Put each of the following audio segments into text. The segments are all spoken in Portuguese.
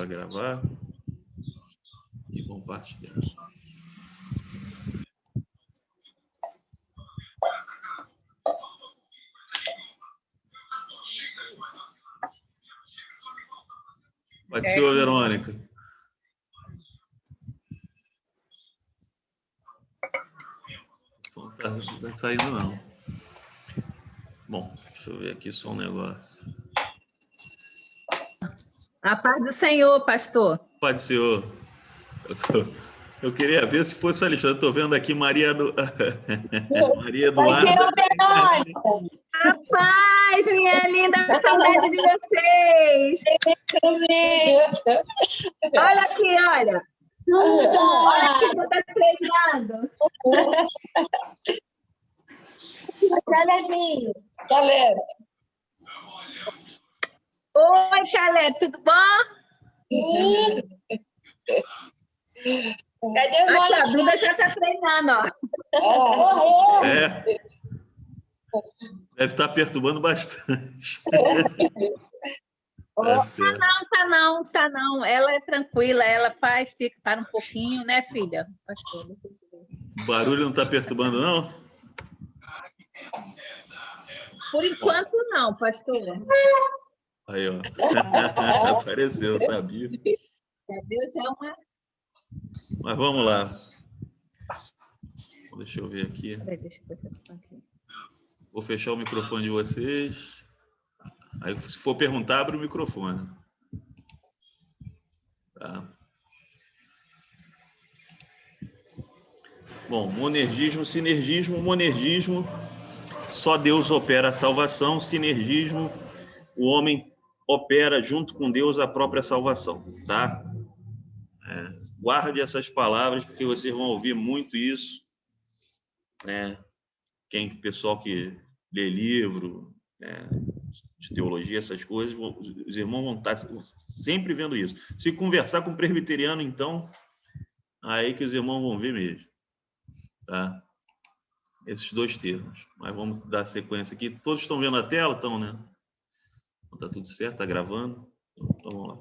para gravar e compartilhar. Pode ser, Verônica. Não tá saindo, não. Bom, deixa eu ver aqui só um negócio. A paz do Senhor, pastor. Pode ser. Eu queria ver se fosse a Alexandre. Estou vendo aqui Maria do... Maria Eduarda. Rapaz, minha linda, saudade de vocês. Olha aqui, olha. Olha aqui, você está treinando. Galera. Oi, Caleb, tudo bom? Cadê o aqui, a Duda já está treinando, ó. É. Deve estar perturbando bastante. Tá não. Ela é tranquila, ela faz, fica, para um pouquinho, né, filha? Pastor, deixa eu ver. O barulho não está perturbando, não? Por enquanto, não, pastor. Aí, ó. Apareceu, sabia. Deus é uma... Mas vamos lá. Deixa eu ver aqui. Deixa eu ver aqui. Vou fechar o microfone de vocês. Aí, se for perguntar, abre o microfone. Tá. Bom, monergismo, sinergismo, monergismo. Só Deus opera a salvação. Sinergismo, o homem opera junto com Deus a própria salvação, tá? Guarde essas palavras, porque vocês vão ouvir muito isso, né? Pessoal que lê livro, né, de teologia, essas coisas, os irmãos vão estar sempre vendo isso. Se conversar com o presbiteriano, então, aí que os irmãos vão ver mesmo, tá? Esses dois termos. Mas vamos dar sequência aqui. Todos estão vendo a tela? Estão, né? Tá tudo certo? Tá gravando? Então, vamos lá.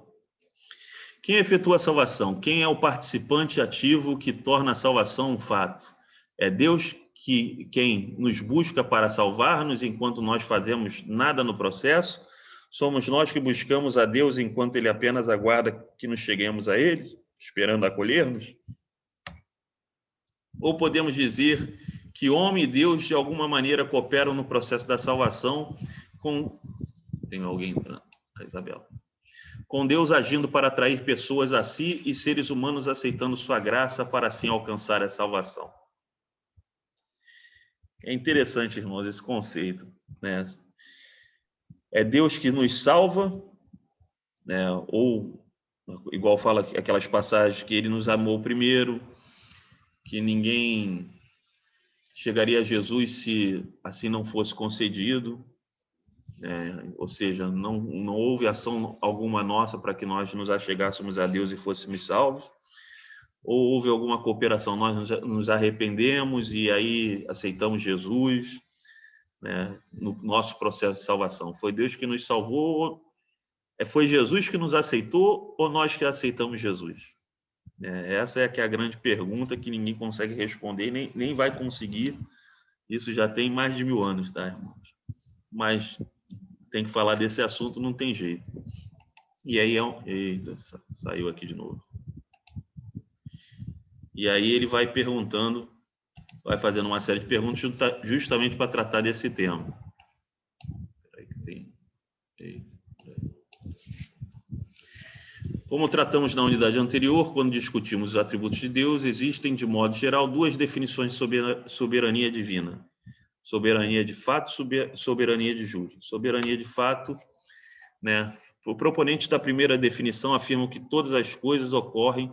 Quem efetua a salvação? Quem é o participante ativo que torna a salvação um fato? É Deus quem nos busca para salvar-nos enquanto nós fazemos nada no processo? Somos nós que buscamos a Deus enquanto Ele apenas aguarda que nos cheguemos a Ele, esperando acolher-nos? Ou podemos dizer que homem e Deus, de alguma maneira, cooperam no processo da salvação com... Tem alguém entrando, a Isabela. Com Deus agindo para atrair pessoas a si e seres humanos aceitando sua graça para assim alcançar a salvação. É interessante, irmãos, esse conceito, né? É Deus que nos salva, né? Ou, igual fala aquelas passagens que Ele nos amou primeiro, que ninguém chegaria a Jesus se assim não fosse concedido. Ou seja, não houve ação alguma nossa para que nós nos achegássemos a Deus e fôssemos salvos, ou houve alguma cooperação, nós nos arrependemos e aí aceitamos Jesus, né, no nosso processo de salvação. Foi Deus que nos salvou, foi Jesus que nos aceitou ou nós que aceitamos Jesus? Essa é que é a grande pergunta que ninguém consegue responder, nem vai conseguir. Isso já tem mais de 1000 anos, tá, irmãos? Mas tem que falar desse assunto, não tem jeito. E aí eita, saiu aqui de novo. E aí ele vai perguntando, vai fazendo uma série de perguntas justamente para tratar desse tema. Peraí que tem... Eita, peraí. Como tratamos na unidade anterior, quando discutimos os atributos de Deus, existem, de modo geral, duas definições de soberania divina. Soberania de fato, soberania de júri. Soberania de fato, né? O proponente da primeira definição afirma que todas as coisas ocorrem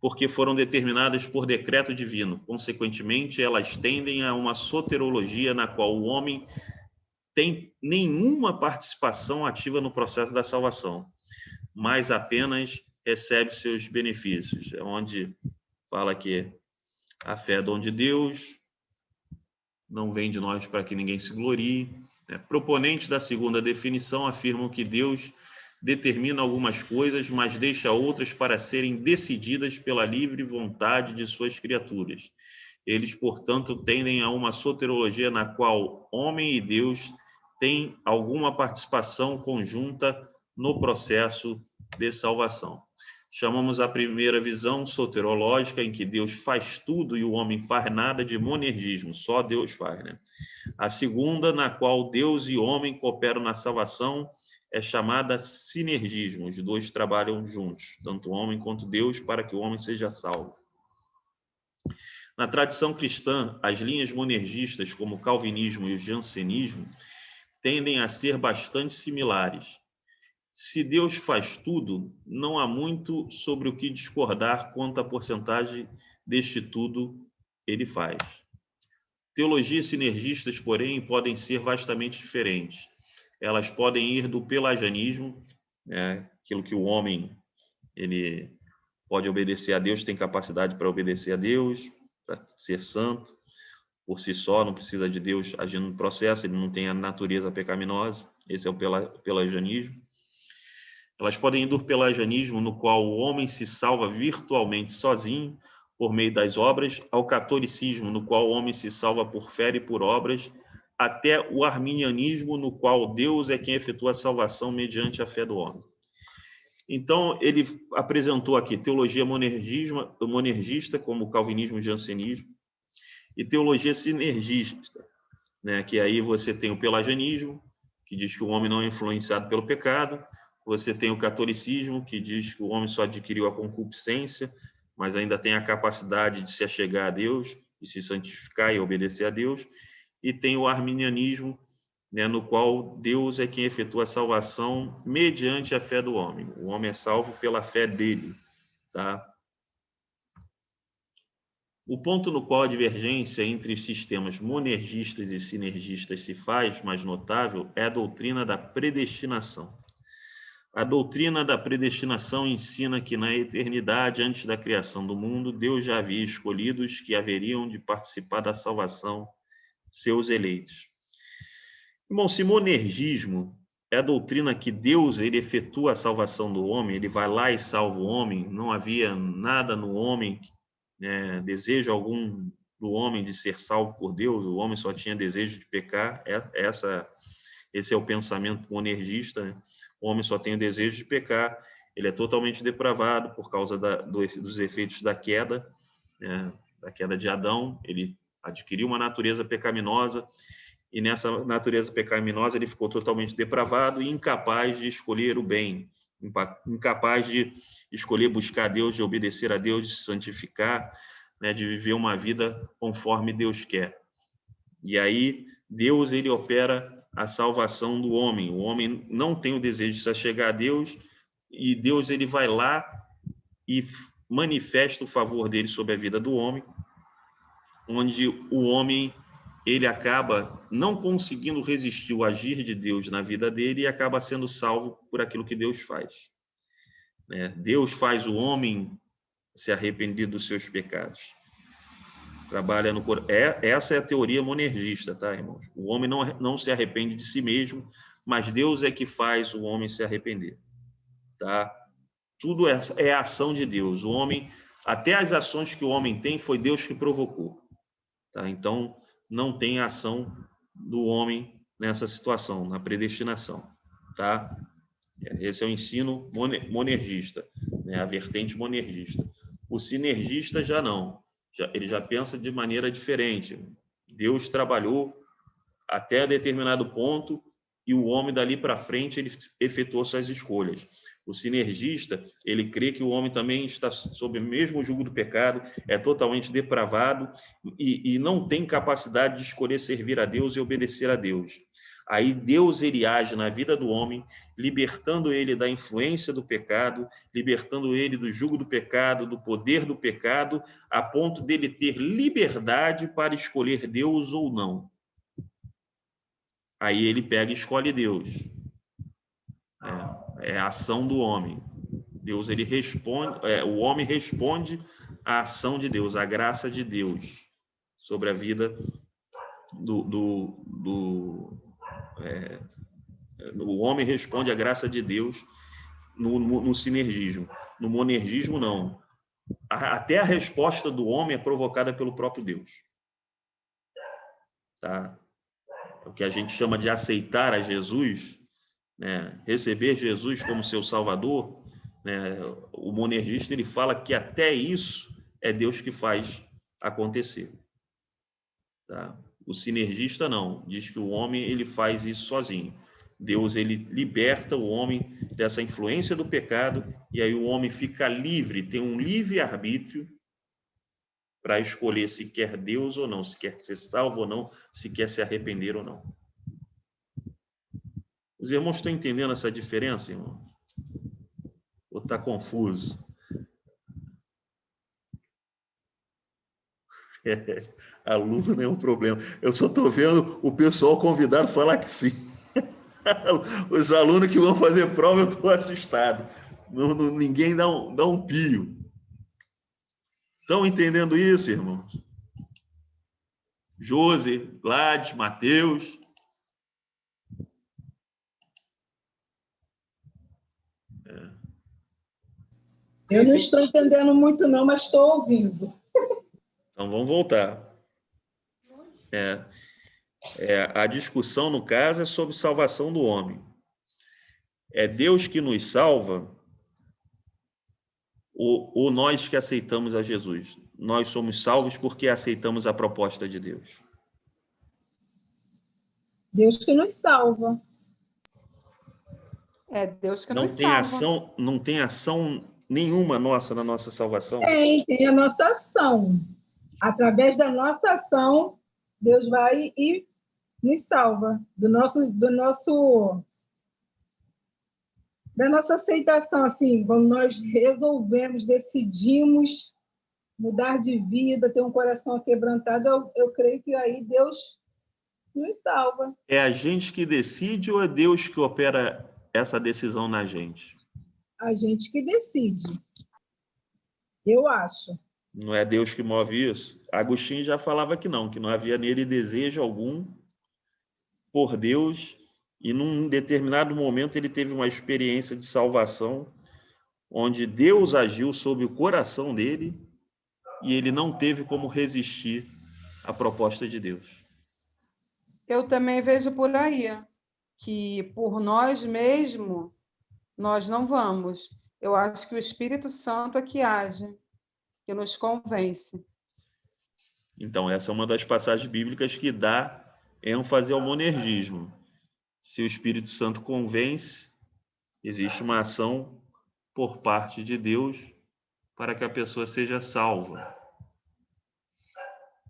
porque foram determinadas por decreto divino. Consequentemente, elas tendem a uma soterologia na qual o homem tem nenhuma participação ativa no processo da salvação, mas apenas recebe seus benefícios. É onde fala que a fé é dom de Deus, não vem de nós para que ninguém se glorie. Proponentes da segunda definição afirmam que Deus determina algumas coisas, mas deixa outras para serem decididas pela livre vontade de suas criaturas. Eles, portanto, tendem a uma soteriologia na qual homem e Deus têm alguma participação conjunta no processo de salvação. Chamamos a primeira visão soterológica, em que Deus faz tudo e o homem faz nada, de monergismo, só Deus faz, né? A segunda, na qual Deus e homem cooperam na salvação, é chamada sinergismo. Os dois trabalham juntos, tanto o homem quanto Deus, para que o homem seja salvo. Na tradição cristã, as linhas monergistas, como o calvinismo e o jansenismo, tendem a ser bastante similares. Se Deus faz tudo, não há muito sobre o que discordar quanto à porcentagem deste tudo ele faz. Teologias sinergistas, porém, podem ser vastamente diferentes. Elas podem ir do pelagianismo, né, aquilo que o homem ele pode obedecer a Deus, tem capacidade para obedecer a Deus, para ser santo, por si só, não precisa de Deus agindo no processo, ele não tem a natureza pecaminosa, esse é o pelagianismo. Elas podem ir do pelagianismo, no qual o homem se salva virtualmente sozinho, por meio das obras, ao catolicismo, no qual o homem se salva por fé e por obras, até o arminianismo, no qual Deus é quem efetua a salvação mediante a fé do homem. Então, ele apresentou aqui teologia monergista, como o calvinismo e o jansenismo, e teologia sinergista, né, que aí você tem o pelagianismo, que diz que o homem não é influenciado pelo pecado. Você tem o catolicismo, que diz que o homem só adquiriu a concupiscência, mas ainda tem a capacidade de se achegar a Deus, e se santificar e obedecer a Deus. E tem o arminianismo, né, no qual Deus é quem efetua a salvação mediante a fé do homem. O homem é salvo pela fé dele, tá? O ponto no qual a divergência entre os sistemas monergistas e sinergistas se faz mais notável é a doutrina da predestinação. A doutrina da predestinação ensina que na eternidade, antes da criação do mundo, Deus já havia escolhido os que haveriam de participar da salvação, seus eleitos. Irmão, se monergismo é a doutrina que Deus ele efetua a salvação do homem, ele vai lá e salva o homem, não havia nada no homem, né, desejo algum do homem de ser salvo por Deus, o homem só tinha desejo de pecar, esse é o pensamento monergista, né? O homem só tem o desejo de pecar, ele é totalmente depravado por causa dos efeitos da queda, né? Da queda de Adão, ele adquiriu uma natureza pecaminosa, e nessa natureza pecaminosa ele ficou totalmente depravado e incapaz de escolher o bem, incapaz de escolher buscar Deus, de obedecer a Deus, de se santificar, né? De viver uma vida conforme Deus quer. E aí Deus ele opera a salvação do homem. O homem não tem o desejo de se achegar a Deus, e Deus ele vai lá e manifesta o favor dele sobre a vida do homem, onde o homem ele acaba não conseguindo resistir ao agir de Deus na vida dele e acaba sendo salvo por aquilo que Deus faz. Deus faz o homem se arrepender dos seus pecados. Trabalha no essa é a teoria monergista, tá, irmãos? O homem não se arrepende de si mesmo, mas Deus é que faz o homem se arrepender, tá? Tudo é a ação de Deus. O homem, até as ações que o homem tem, foi Deus que provocou, tá? Então, não tem ação do homem nessa situação, na predestinação, tá? Esse é o ensino monergista, né? A vertente monergista. O sinergista já não. Ele já pensa de maneira diferente. Deus trabalhou até determinado ponto e o homem dali para frente ele efetuou suas escolhas. O sinergista, ele crê que o homem também está sob o mesmo jugo do pecado, é totalmente depravado e não tem capacidade de escolher servir a Deus e obedecer a Deus. Aí Deus ele age na vida do homem, libertando ele da influência do pecado, libertando ele do jugo do pecado, do poder do pecado, a ponto dele ter liberdade para escolher Deus ou não. Aí ele pega e escolhe Deus. É a ação do homem. Deus ele responde, o homem responde à ação de Deus, à graça de Deus sobre a vida o homem responde à graça de Deus no sinergismo. No monergismo, não. Até a resposta do homem é provocada pelo próprio Deus. Tá? O que a gente chama de aceitar a Jesus, né? Receber Jesus como seu Salvador, né? O monergista ele fala que até isso é Deus que faz acontecer. Tá? O sinergista não, diz que o homem ele faz isso sozinho. Deus ele liberta o homem dessa influência do pecado e aí o homem fica livre, tem um livre arbítrio para escolher se quer Deus ou não, se quer ser salvo ou não, se quer se arrepender ou não. Os irmãos estão entendendo essa diferença, irmão? Ou está confuso? Aluno é um problema. Eu só estou vendo o pessoal convidado falar que sim. Os alunos que vão fazer prova, eu estou assustado. Ninguém dá um pio. Estão entendendo isso, irmãos? Josi, Gladys, Mateus. Eu não estou entendendo muito, não, mas estou ouvindo. Então, vamos voltar. A discussão, no caso, é sobre salvação do homem. É Deus que nos salva ou nós que aceitamos a Jesus? Nós somos salvos porque aceitamos a proposta de Deus. Deus que nos salva. É Deus que nos salva. Não tem ação nenhuma nossa na nossa salvação? Tem a nossa ação. Através da nossa ação, Deus vai e nos salva. Da nossa aceitação, assim, quando nós resolvemos, decidimos mudar de vida, ter um coração quebrantado, eu creio que aí Deus nos salva. É a gente que decide ou é Deus que opera essa decisão na gente? A gente que decide. Eu acho. Não é Deus que move isso? Agostinho já falava que não havia nele desejo algum por Deus, e num determinado momento ele teve uma experiência de salvação, onde Deus agiu sobre o coração dele, e ele não teve como resistir à proposta de Deus. Eu também vejo por aí, que por nós mesmos, nós não vamos. Eu acho que o Espírito Santo é que age, que nos convence. Então, essa é uma das passagens bíblicas que dá ênfase ao monergismo. Se o Espírito Santo convence, existe uma ação por parte de Deus para que a pessoa seja salva.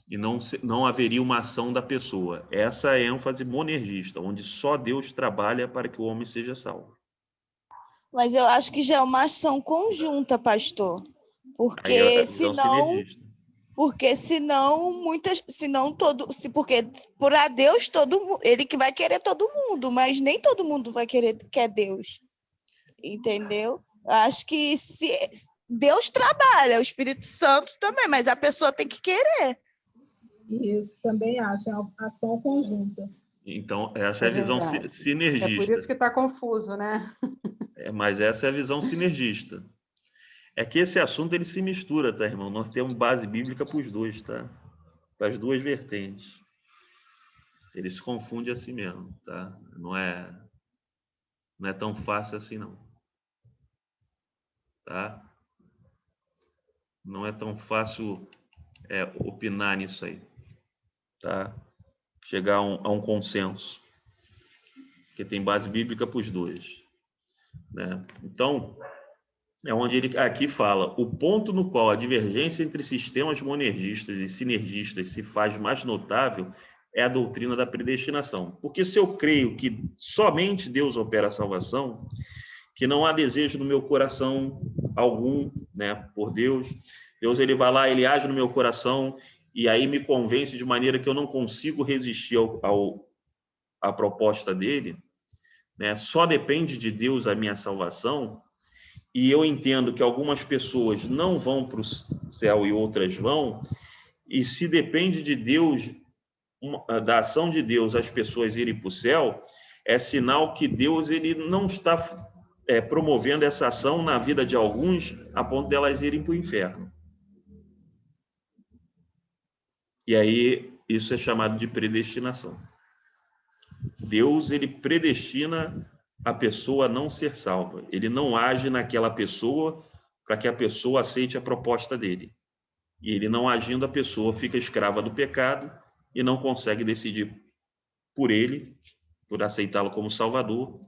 E não haveria uma ação da pessoa. Essa é a ênfase monergista, onde só Deus trabalha para que o homem seja salvo. Mas eu acho que já é uma ação conjunta, pastor. Porque por Deus ele que vai querer todo mundo, mas nem todo mundo vai querer Deus. Entendeu? Acho que se Deus trabalha, o Espírito Santo também, mas a pessoa tem que querer. Isso, também acho, é uma ação conjunta. Então, essa é a visão sinergista. É por isso que está confuso, né? Mas essa é a visão sinergista. É que esse assunto ele se mistura, tá, irmão? Nós temos base bíblica para os dois, tá? Para as duas vertentes. Ele se confunde assim mesmo, tá? Não é tão fácil assim, não. Tá? Não é tão fácil opinar nisso aí, tá? Chegar a um consenso, porque tem base bíblica para os dois, né? Então, é onde ele aqui fala, o ponto no qual a divergência entre sistemas monergistas e sinergistas se faz mais notável é a doutrina da predestinação. Porque se eu creio que somente Deus opera a salvação, que não há desejo no meu coração algum, né, por Deus, Deus ele vai lá, ele age no meu coração e aí me convence de maneira que eu não consigo resistir à proposta dele, né? Só depende de Deus a minha salvação. E eu entendo que algumas pessoas não vão para o céu e outras vão, e se depende de Deus, da ação de Deus, as pessoas irem para o céu, é sinal que Deus ele não está promovendo essa ação na vida de alguns a ponto delas irem para o inferno. E aí, isso é chamado de predestinação. Deus, ele predestina a pessoa a não ser salva. Ele não age naquela pessoa para que a pessoa aceite a proposta dele. E ele não agindo, a pessoa fica escrava do pecado e não consegue decidir por ele, por aceitá-lo como Salvador,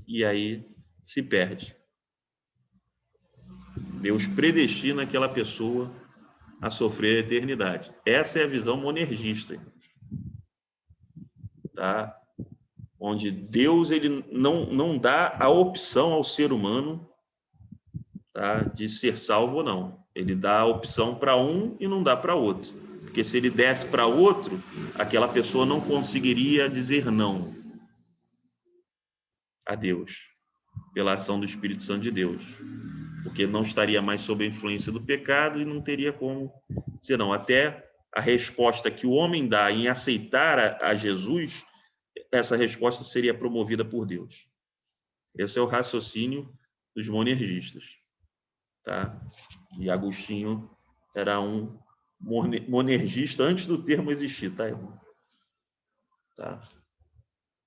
e aí se perde. Deus predestina aquela pessoa a sofrer a eternidade. Essa é a visão monergista, tá? Onde Deus, ele não dá a opção ao ser humano, tá, de ser salvo ou não. Ele dá a opção para um e não dá para outro. Porque se ele desse para outro, aquela pessoa não conseguiria dizer não a Deus, pela ação do Espírito Santo de Deus. Porque não estaria mais sob a influência do pecado e não teria como dizer não. Até a resposta que o homem dá em aceitar a Jesus, essa resposta seria promovida por Deus. Esse é o raciocínio dos monergistas, tá? E Agostinho era um monergista antes do termo existir, tá, irmão? Tá?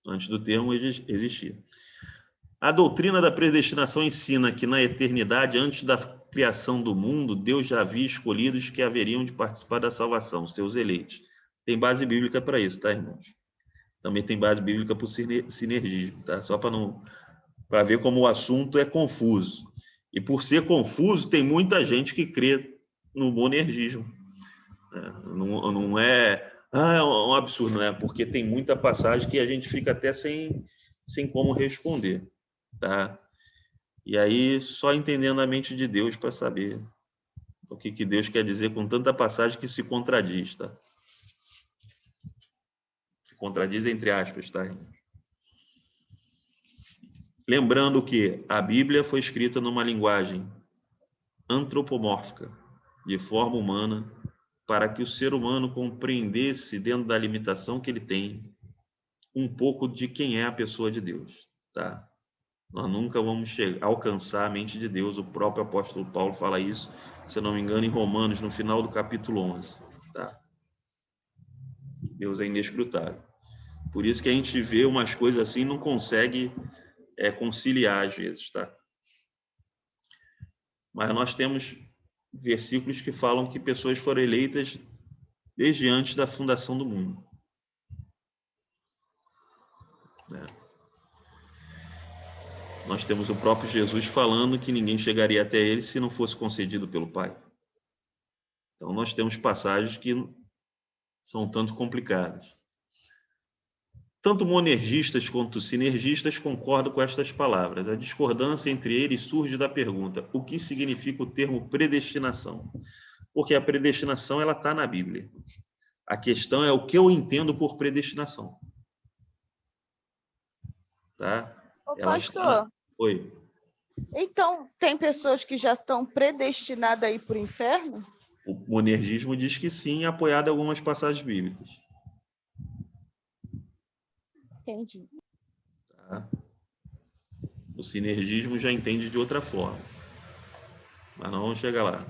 Antes do termo existir. A doutrina da predestinação ensina que na eternidade, antes da criação do mundo, Deus já havia escolhido os que haveriam de participar da salvação, seus eleitos. Tem base bíblica para isso, tá, irmãos? Também tem base bíblica para o sinergismo, tá? Só para ver como o assunto é confuso. E por ser confuso, tem muita gente que crê no monergismo. Não é um absurdo, né? Porque tem muita passagem que a gente fica até sem como responder, tá? E aí, só entendendo a mente de Deus para saber o que Deus quer dizer com tanta passagem que se contradiz, tá? Se contradiz entre aspas, tá? Lembrando que a Bíblia foi escrita numa linguagem antropomórfica, de forma humana, para que o ser humano compreendesse, dentro da limitação que ele tem, um pouco de quem é a pessoa de Deus, tá? Nós nunca vamos alcançar a mente de Deus. O próprio apóstolo Paulo fala isso, se eu não me engano, em Romanos, no final do capítulo 11, tá? Deus é inescrutável. Por isso que a gente vê umas coisas assim e não consegue conciliar às vezes, tá? Mas nós temos versículos que falam que pessoas foram eleitas desde antes da fundação do mundo. Nós temos o próprio Jesus falando que ninguém chegaria até ele se não fosse concedido pelo Pai. Então, nós temos passagens que são um tanto complicadas. Tanto monergistas quanto sinergistas concordam com estas palavras. A discordância entre eles surge da pergunta: o que significa o termo predestinação? Porque a predestinação, ela está na Bíblia. A questão é o que eu entendo por predestinação. Tá? Pastor. Oi. Então, tem pessoas que já estão predestinadas a ir para o inferno? O monergismo diz que sim, apoiado em algumas passagens bíblicas. Entendi. Tá? O sinergismo já entende de outra forma. Mas não vamos chegar lá.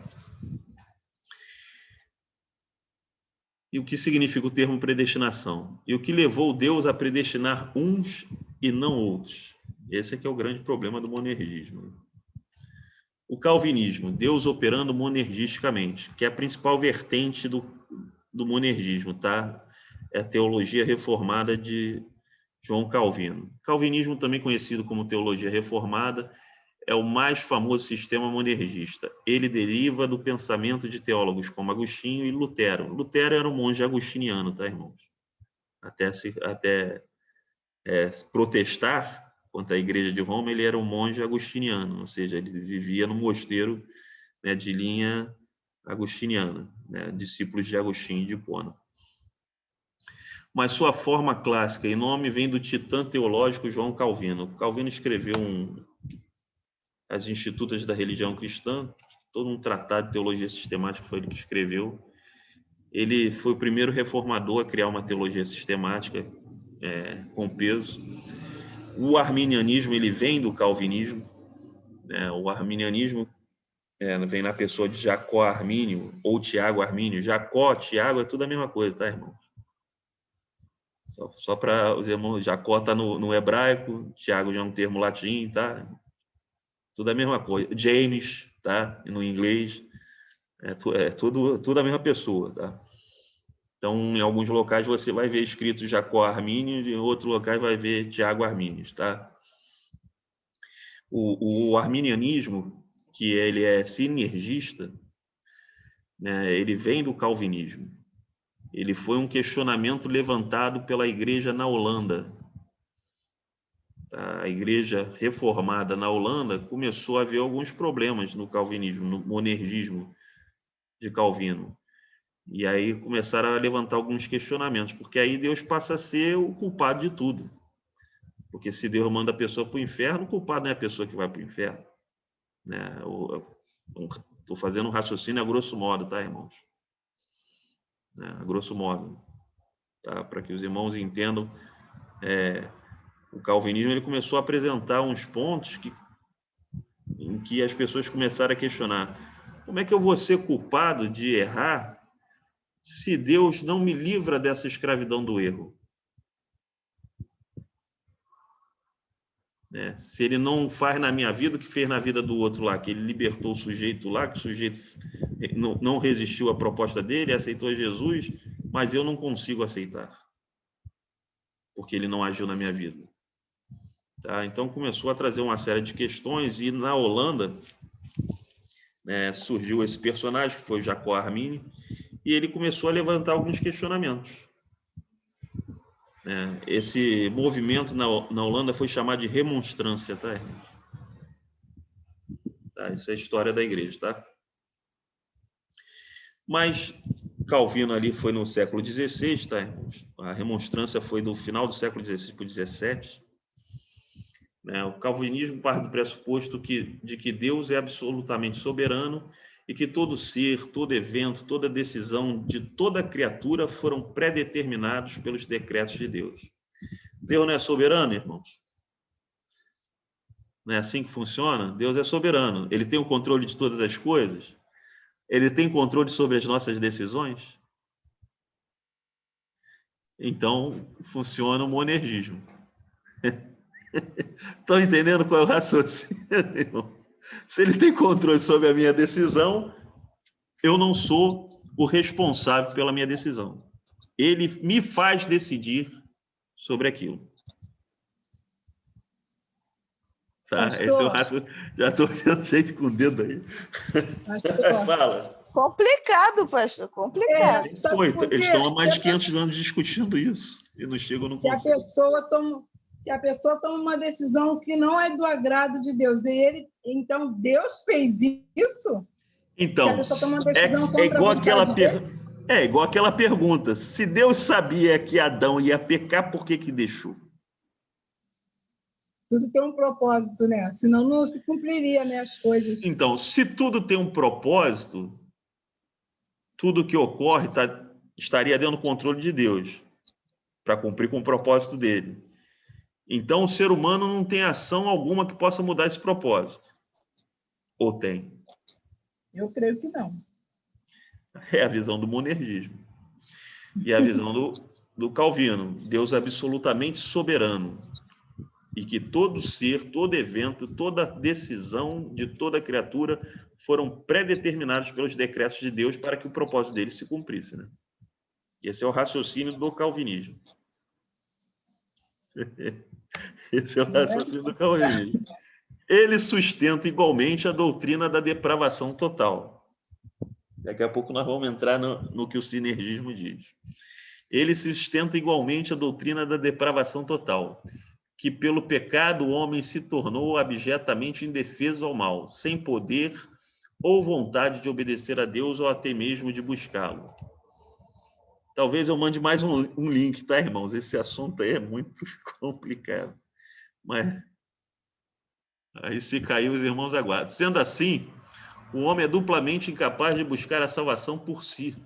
E o que significa o termo predestinação? E o que levou Deus a predestinar uns e não outros? Esse é que é o grande problema do monergismo. O calvinismo, Deus operando monergisticamente, que é a principal vertente do monergismo, tá? É a teologia reformada de João Calvino. Calvinismo, também conhecido como teologia reformada, é o mais famoso sistema monergista. Ele deriva do pensamento de teólogos como Agostinho e Lutero. Lutero era um monge agostiniano, tá, irmãos? Até protestar contra a Igreja de Roma, ele era um monge agostiniano, ou seja, ele vivia no mosteiro, né, de linha agostiniana, né, discípulos de Agostinho de Hipona. Mas sua forma clássica e nome vem do titã teológico João Calvino. Calvino escreveu as Institutas da Religião Cristã, todo um tratado de teologia sistemática foi ele que escreveu. Ele foi o primeiro reformador a criar uma teologia sistemática com peso. O arminianismo, ele vem do calvinismo, né? O arminianismo vem na pessoa de Jacó Armínio ou Tiago Armínio. Jacó, Tiago, é tudo a mesma coisa, tá, irmão? Só para os irmãos, Jacó está no hebraico, Tiago já é um termo latim, tá? Tudo a mesma coisa. James, tá? No inglês, tudo a mesma pessoa, tá? Então, em alguns locais você vai ver escrito Jacó Armínio, em outros locais vai ver Tiago Armínio, tá? O arminianismo, que ele é sinergista, né? Ele vem do calvinismo. Ele foi um questionamento levantado pela igreja na Holanda. A igreja reformada na Holanda começou a ver alguns problemas no calvinismo, no monergismo de Calvino. E aí começaram a levantar alguns questionamentos, porque aí Deus passa a ser o culpado de tudo. Porque se Deus manda a pessoa para o inferno, o culpado não é a pessoa que vai para o inferno. Né? Estou fazendo um raciocínio a grosso modo, tá, irmãos? A grosso modo, tá? Para que os irmãos entendam, o calvinismo ele começou a apresentar uns pontos em que as pessoas começaram a questionar: como é que eu vou ser culpado de errar se Deus não me livra dessa escravidão do erro? Se ele não faz na minha vida o que fez na vida do outro lá, que ele libertou o sujeito lá, que o sujeito não resistiu à proposta dele, aceitou Jesus, mas eu não consigo aceitar, porque ele não agiu na minha vida. Tá? Então começou a trazer uma série de questões, e na Holanda, surgiu esse personagem, que foi Jacó Armínio, e ele começou a levantar alguns questionamentos. Esse movimento na Holanda foi chamado de remonstrância, tá, irmãos? Tá, isso é a história da igreja, tá? Mas Calvino ali foi no século XVI, tá, irmãos? A remonstrância foi do final do século XVI para o XVII. O calvinismo parte do pressuposto de que Deus é absolutamente soberano e que todo ser, todo evento, toda decisão de toda criatura foram pré-determinados pelos decretos de Deus. Deus não é soberano, irmãos? Não é assim que funciona? Deus é soberano. Ele tem o controle de todas as coisas? Ele tem controle sobre as nossas decisões? Então, funciona o monergismo. Estão entendendo qual é o raciocínio, irmão? Se ele tem controle sobre a minha decisão, eu não sou o responsável pela minha decisão. Ele me faz decidir sobre aquilo. Tá? Esse é o raciocínio. Já estou vendo gente com o dedo aí. Fala. Complicado, pastor, complicado. Eles estão há mais de 500 anos discutindo isso e não chegam no consenso. Se a pessoa toma uma decisão que não é do agrado de Deus, então Deus fez isso? Então, igual aquela pergunta: se Deus sabia que Adão ia pecar, por que deixou? Tudo tem um propósito, né? Senão não se cumpriria, né, as coisas. Então, se tudo tem um propósito, tudo que ocorre estaria dentro do controle de Deus, para cumprir com o propósito dele. Então, o ser humano não tem ação alguma que possa mudar esse propósito. Ou tem? Eu creio que não. É a visão do monergismo. E a visão do Calvino. Deus é absolutamente soberano. E que todo ser, todo evento, toda decisão de toda criatura foram pré-determinados pelos decretos de Deus para que o propósito dele se cumprisse. Né? Esse é o raciocínio do calvinismo. Esse é o raciocínio do calvinismo. Ele sustenta igualmente a doutrina da depravação total. Daqui a pouco nós vamos entrar no que o sinergismo diz. Ele sustenta igualmente a doutrina da depravação total, que pelo pecado o homem se tornou abjetamente indefeso ao mal, sem poder ou vontade de obedecer a Deus ou até mesmo de buscá-lo. Talvez eu mande mais um link, tá, irmãos? Esse assunto aí é muito complicado. Mas aí, se cair, os irmãos aguardam. Sendo assim, o homem é duplamente incapaz de buscar a salvação por si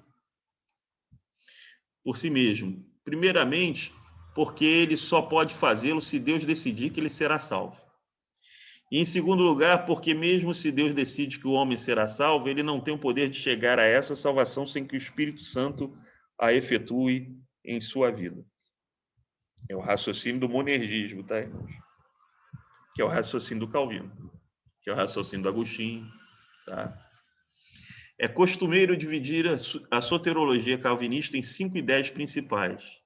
mesmo. Primeiramente, porque ele só pode fazê-lo se Deus decidir que ele será salvo. E, em segundo lugar, porque mesmo se Deus decide que o homem será salvo, ele não tem o poder de chegar a essa salvação sem que o Espírito Santo a efetue em sua vida. É o raciocínio do monergismo, tá, irmãos? Que é o raciocínio do Calvino, que é o raciocínio do Agostinho, tá? É costumeiro dividir a soteriologia calvinista em 5 ideias principais,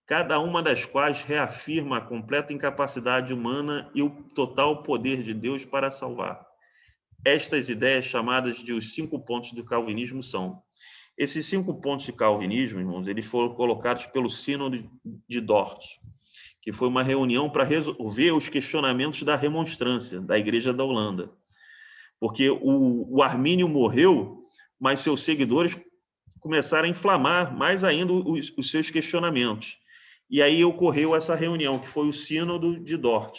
cada uma das quais reafirma a completa incapacidade humana e o total poder de Deus para salvar. Estas ideias, chamadas de os 5 pontos do calvinismo, são... Esses 5 pontos de calvinismo, irmãos, eles foram colocados pelo Sínodo de Dort, que foi uma reunião para resolver os questionamentos da remonstrância da Igreja da Holanda. Porque o Armínio morreu, mas seus seguidores começaram a inflamar mais ainda os seus questionamentos. E aí ocorreu essa reunião, que foi o Sínodo de Dort,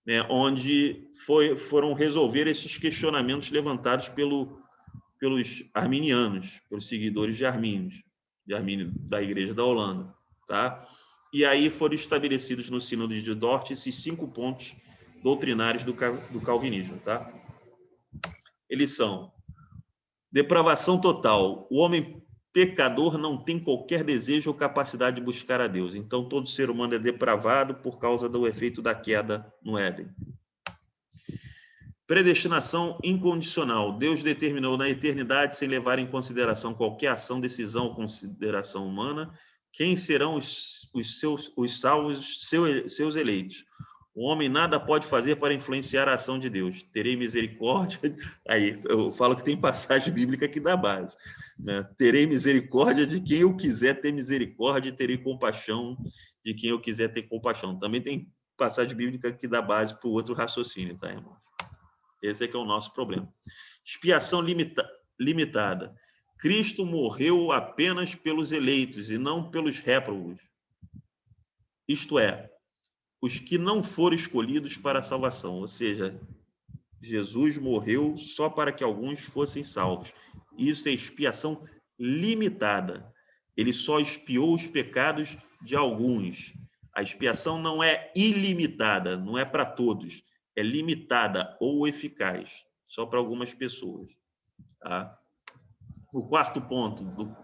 né, onde foram resolver esses questionamentos levantados pelos arminianos, pelos seguidores de Armínio da Igreja da Holanda, tá? E aí foram estabelecidos no Sínodo de Dort esses 5 pontos doutrinários do calvinismo, tá? Eles são: depravação total. O homem pecador não tem qualquer desejo ou capacidade de buscar a Deus. Então, todo ser humano é depravado por causa do efeito da queda no Éden. Predestinação incondicional. Deus determinou na eternidade, sem levar em consideração qualquer ação, decisão ou consideração humana, quem serão os salvos, seus eleitos. O homem nada pode fazer para influenciar a ação de Deus. Terei misericórdia... Aí, eu falo que tem passagem bíblica que dá base, né? Terei misericórdia de quem eu quiser ter misericórdia e terei compaixão de quem eu quiser ter compaixão. Também tem passagem bíblica que dá base para o outro raciocínio, tá, irmão? Esse é que é o nosso problema. Expiação limitada. Cristo morreu apenas pelos eleitos e não pelos réprobos. Isto é, os que não foram escolhidos para a salvação. Ou seja, Jesus morreu só para que alguns fossem salvos. Isso é expiação limitada. Ele só expiou os pecados de alguns. A expiação não é ilimitada, não é para todos. É limitada ou eficaz, só para algumas pessoas. Tá? O 4º ponto,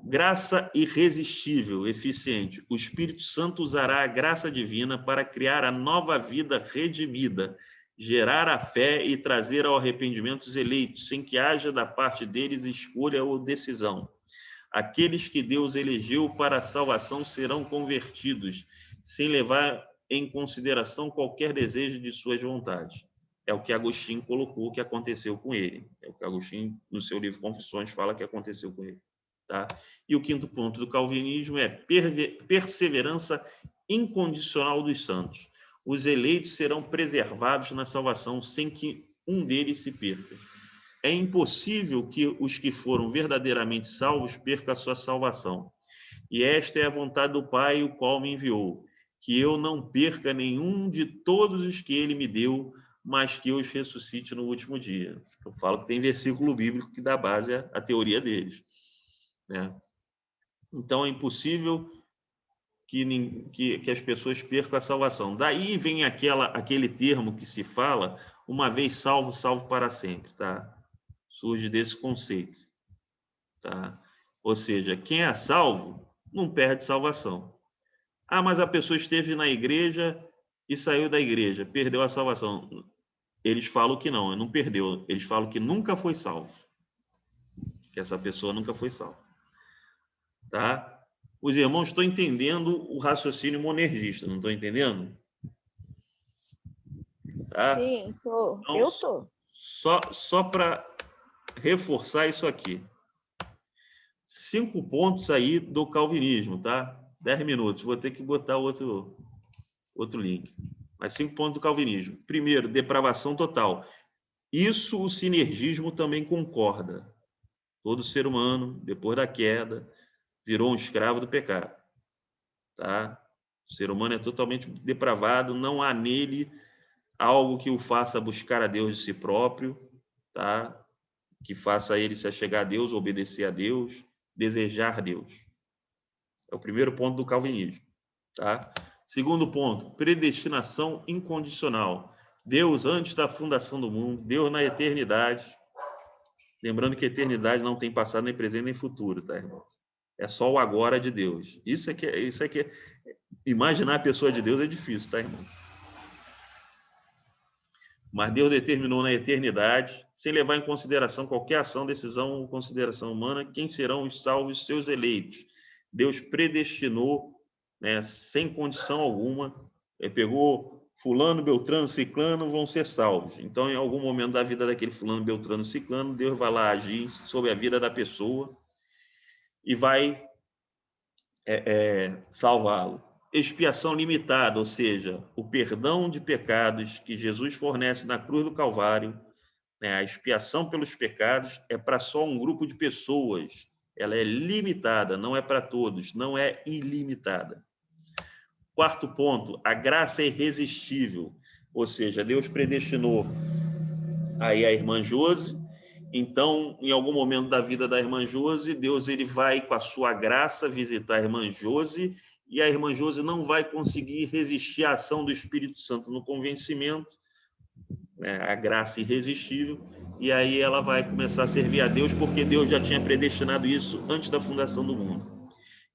graça irresistível, eficiente. O Espírito Santo usará a graça divina para criar a nova vida redimida, gerar a fé e trazer ao arrependimento os eleitos, sem que haja da parte deles escolha ou decisão. Aqueles que Deus elegeu para a salvação serão convertidos, sem levar em consideração qualquer desejo de suas vontades. É o que Agostinho colocou que aconteceu com ele. É o que Agostinho, no seu livro Confissões, fala que aconteceu com ele. Tá? E o 5º ponto do calvinismo é perseverança incondicional dos santos. Os eleitos serão preservados na salvação sem que um deles se perca. É impossível que os que foram verdadeiramente salvos percam a sua salvação. E esta é a vontade do Pai, o qual me enviou, que eu não perca nenhum de todos os que ele me deu, mas que eu os ressuscite no último dia. Eu falo que tem versículo bíblico que dá base à teoria deles, né? Então, é impossível que as pessoas percam a salvação. Daí vem aquele termo que se fala, uma vez salvo, salvo para sempre, tá? Surge desse conceito, tá? Ou seja, quem é salvo não perde salvação. Ah, mas a pessoa esteve na igreja e saiu da igreja, perdeu a salvação. Eles falam que não perdeu. Eles falam que nunca foi salvo. Que essa pessoa nunca foi salva. Tá? Os irmãos estão entendendo o raciocínio monergista, não estão entendendo? Tá? Sim, tô. Então, Eu tô. Só para reforçar isso aqui. 5 pontos aí do calvinismo, tá? 10 minutos. Vou ter que botar outro link. Mas 5 pontos do calvinismo. Primeiro, depravação total. Isso o sinergismo também concorda. Todo ser humano, depois da queda, virou um escravo do pecado. Tá? O ser humano é totalmente depravado, não há nele algo que o faça buscar a Deus de si próprio, tá? Que faça ele se achegar a Deus, obedecer a Deus, desejar Deus. É o primeiro ponto do calvinismo. Tá? Segundo ponto, predestinação incondicional. Deus, antes da fundação do mundo, Deus na eternidade. Lembrando que a eternidade não tem passado, nem presente, nem futuro, tá, irmão? É só o agora de Deus. Isso é que imaginar a pessoa de Deus é difícil, tá, irmão? Mas Deus determinou na eternidade, sem levar em consideração qualquer ação, decisão ou consideração humana, quem serão os salvos, seus eleitos. Deus predestinou, né, sem condição alguma, pegou fulano, beltrano, ciclano, vão ser salvos. Então, em algum momento da vida daquele fulano, beltrano, ciclano, Deus vai lá agir sobre a vida da pessoa e vai salvá-lo. Expiação limitada, ou seja, o perdão de pecados que Jesus fornece na cruz do Calvário, né, a expiação pelos pecados é para só um grupo de pessoas. Ela é limitada, não é para todos, não é ilimitada. Quarto ponto, a graça é irresistível, ou seja, Deus predestinou aí a irmã Josi. Então, em algum momento da vida da irmã Josi, Deus ele vai, com a sua graça, visitar a irmã Josi, e a irmã Josi não vai conseguir resistir à ação do Espírito Santo no convencimento, né, a graça irresistível, e aí ela vai começar a servir a Deus, porque Deus já tinha predestinado isso antes da fundação do mundo.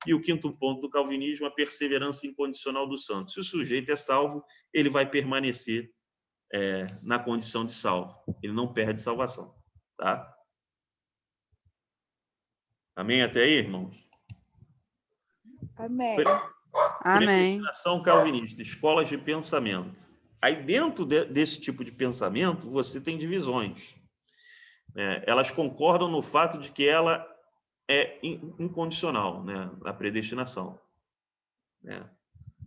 E o quinto ponto do calvinismo, a perseverança incondicional do santo. Se o sujeito é salvo, ele vai permanecer na condição de salvo. Ele não perde salvação. Tá? Amém até aí, irmãos? Amém. Amém. Predestinação calvinista, escolas de pensamento. Aí, dentro desse tipo de pensamento, você tem divisões. Elas concordam no fato de que ela é incondicional, né? A predestinação.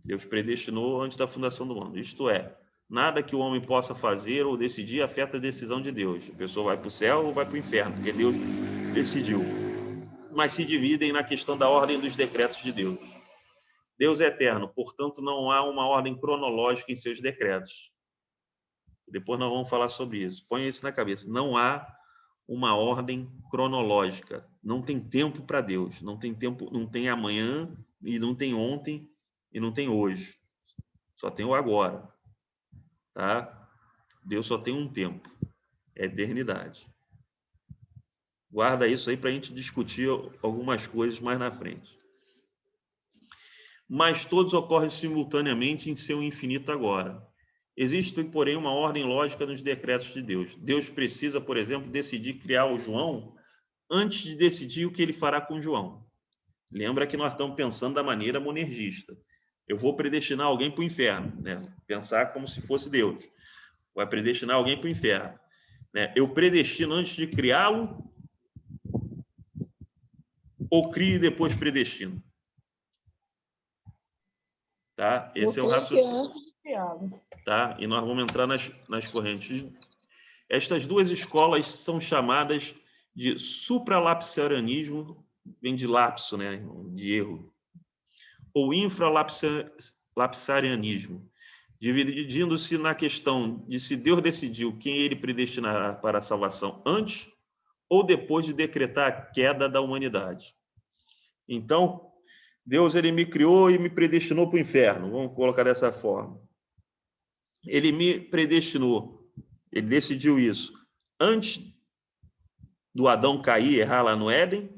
Deus predestinou antes da fundação do mundo. Isto é, nada que o homem possa fazer ou decidir afeta a decisão de Deus. A pessoa vai para o céu ou vai para o inferno, porque Deus decidiu. Mas se dividem na questão da ordem dos decretos de Deus. Deus é eterno, portanto, não há uma ordem cronológica em seus decretos. Depois nós vamos falar sobre isso. Põe isso na cabeça. Não há uma ordem cronológica. Não tem tempo para Deus. Não tem tempo, não tem amanhã, e não tem ontem, e não tem hoje. Só tem o agora. Tá? Deus só tem um tempo. É eternidade. Guarda isso aí para a gente discutir algumas coisas mais na frente. Mas todos ocorrem simultaneamente em seu infinito agora. Existe, porém, uma ordem lógica nos decretos de Deus. Deus precisa, por exemplo, decidir criar o João antes de decidir o que ele fará com João. Lembra que nós estamos pensando da maneira monergista. Eu vou predestinar alguém para o inferno, né? Pensar como se fosse Deus. Vai predestinar alguém para o inferno. Eu predestino antes de criá-lo ou crio e depois predestino? Tá? Esse é o raciocínio. Tá? E nós vamos entrar nas correntes. Estas duas escolas são chamadas de supralapsarianismo, vem de lapso, né? De erro, ou infralapsarianismo, dividindo-se na questão de se Deus decidiu quem ele predestinará para a salvação antes ou depois de decretar a queda da humanidade. Então, Deus ele me criou e me predestinou para o inferno, vamos colocar dessa forma. Ele me predestinou, ele decidiu isso antes do Adão cair e errar lá no Éden,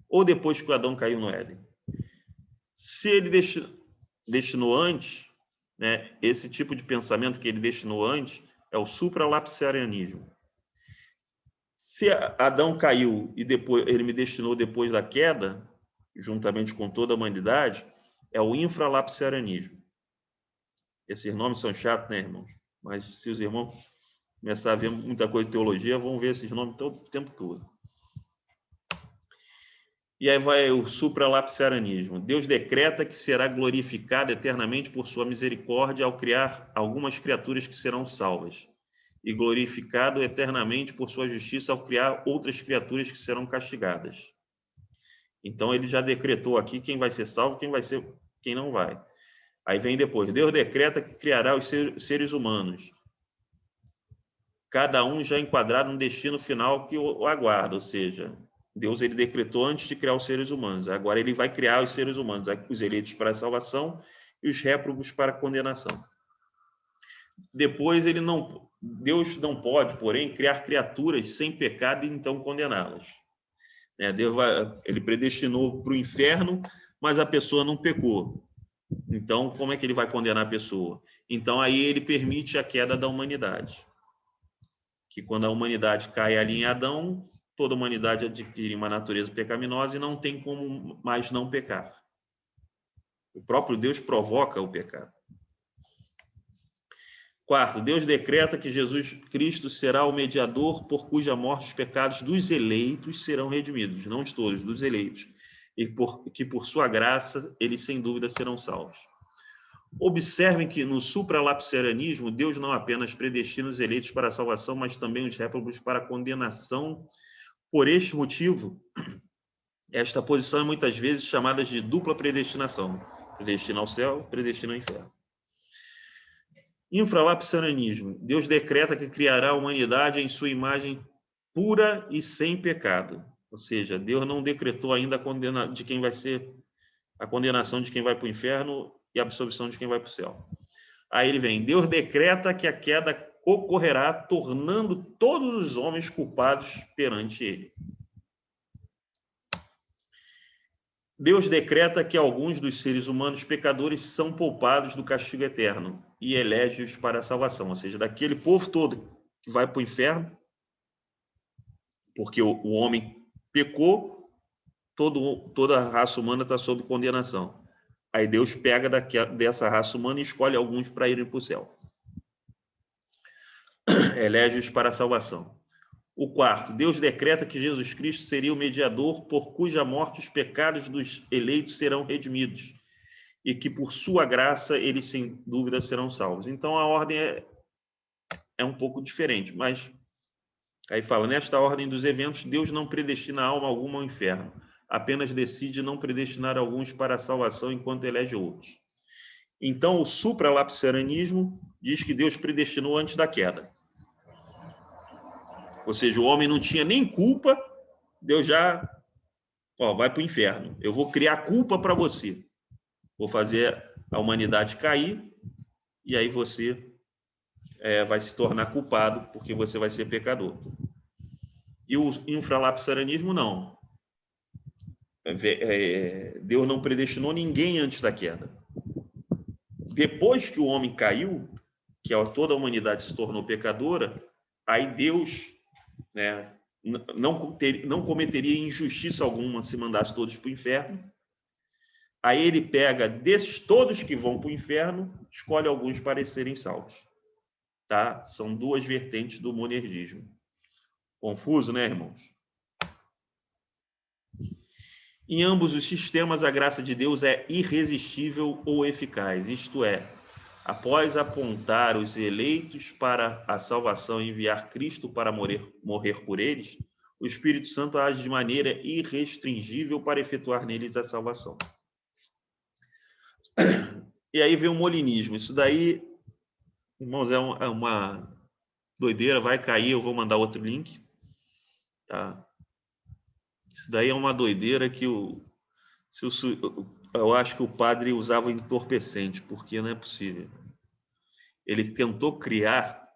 ou depois que o Adão caiu no Éden? Se ele destinou antes, né, esse tipo de pensamento que ele destinou antes é o supralapsarianismo. Se Adão caiu e depois ele me destinou depois da queda, juntamente com toda a humanidade, é o infralapsarianismo. Esses nomes são chatos, né, irmãos? Mas se os irmãos começarem a ver muita coisa de teologia, vão ver esses nomes todo o tempo todo. E aí vai o supralapsarianismo. Deus decreta que será glorificado eternamente por sua misericórdia ao criar algumas criaturas que serão salvas, e glorificado eternamente por sua justiça ao criar outras criaturas que serão castigadas. Então, ele já decretou aqui quem vai ser salvo, quem não vai. Aí vem depois, Deus decreta que criará os seres humanos, cada um já enquadrado no destino final que o aguarda, ou seja, Deus ele decretou antes de criar os seres humanos. Agora ele vai criar os seres humanos, os eleitos para a salvação e os réprobos para a condenação. Depois Deus não pode, porém, criar criaturas sem pecado e então condená-las. Ele predestinou para o inferno, mas a pessoa não pecou. Então, como é que ele vai condenar a pessoa? Então, aí ele permite a queda da humanidade. Que quando a humanidade cai ali em Adão, toda a humanidade adquire uma natureza pecaminosa e não tem como mais não pecar. O próprio Deus provoca o pecado. Quarto, Deus decreta que Jesus Cristo será o mediador por cuja morte os pecados dos eleitos serão redimidos, não de todos, dos eleitos, e que por sua graça eles sem dúvida serão salvos. Observem que no supralapsarianismo, Deus não apenas predestina os eleitos para a salvação, mas também os réprobos para a condenação. Por este motivo, esta posição é muitas vezes chamada de dupla predestinação. Predestina ao céu, predestina ao inferno. Infralapsarianismo. Deus decreta que criará a humanidade em sua imagem pura e sem pecado. Ou seja, Deus não decretou ainda a condenação de quem vai para o inferno e a absolvição de quem vai para o céu. Aí ele vem, Deus decreta que a queda ocorrerá, tornando todos os homens culpados perante ele. Deus decreta que alguns dos seres humanos pecadores são poupados do castigo eterno e elege-os para a salvação, ou seja, daquele povo todo que vai para o inferno, porque o homem pecou, toda a raça humana está sob condenação. Aí Deus pega dessa raça humana e escolhe alguns para irem para o céu. Elege-os para a salvação. O quarto, Deus decreta que Jesus Cristo seria o mediador por cuja morte os pecados dos eleitos serão redimidos e que por sua graça eles sem dúvida serão salvos. Então a ordem é um pouco diferente, mas aí fala, nesta ordem dos eventos, Deus não predestina alma alguma ao inferno, apenas decide não predestinar alguns para a salvação enquanto elege outros. Então o supralapsarianismo diz que Deus predestinou antes da queda. Ou seja, o homem não tinha nem culpa, Deus já vai para o inferno. Eu vou criar culpa para você. Vou fazer a humanidade cair e aí você vai se tornar culpado porque você vai ser pecador. E o infralapsarianismo não. Deus não predestinou ninguém antes da queda. Depois que o homem caiu, que toda a humanidade se tornou pecadora, aí Deus não cometeria injustiça alguma se mandasse todos para o inferno. Aí ele pega desses todos que vão para o inferno, escolhe alguns para serem salvos. Tá? São duas vertentes do monergismo. Confuso, né, irmãos? Em ambos os sistemas, a graça de Deus é irresistível ou eficaz. Isto é, após apontar os eleitos para a salvação e enviar Cristo para morrer por eles, o Espírito Santo age de maneira irrestringível para efetuar neles a salvação. E aí vem o molinismo. Isso daí, irmãos, é uma doideira, vai cair, eu vou mandar outro link. Tá? Isso daí é uma doideira que eu acho que o padre usava entorpecente, porque não é possível. Ele tentou criar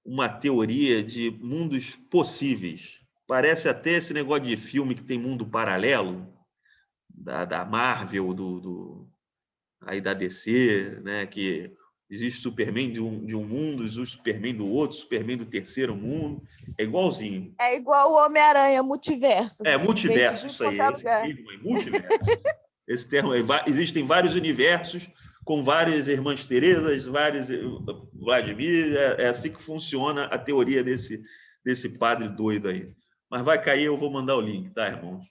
uma teoria de mundos possíveis. Parece até esse negócio de filme que tem mundo paralelo, da Marvel, aí da DC, né? Que existe Superman de um mundo, existe Superman do outro, Superman do terceiro mundo. É igualzinho. É igual o Homem-Aranha, multiverso. Multiverso, isso aí. Multiverso. Esse termo aí. Existem vários universos com várias irmãs Teresas, vários Vladimir. É assim que funciona a teoria desse padre doido aí. Mas vai cair, eu vou mandar o link, tá, irmãos?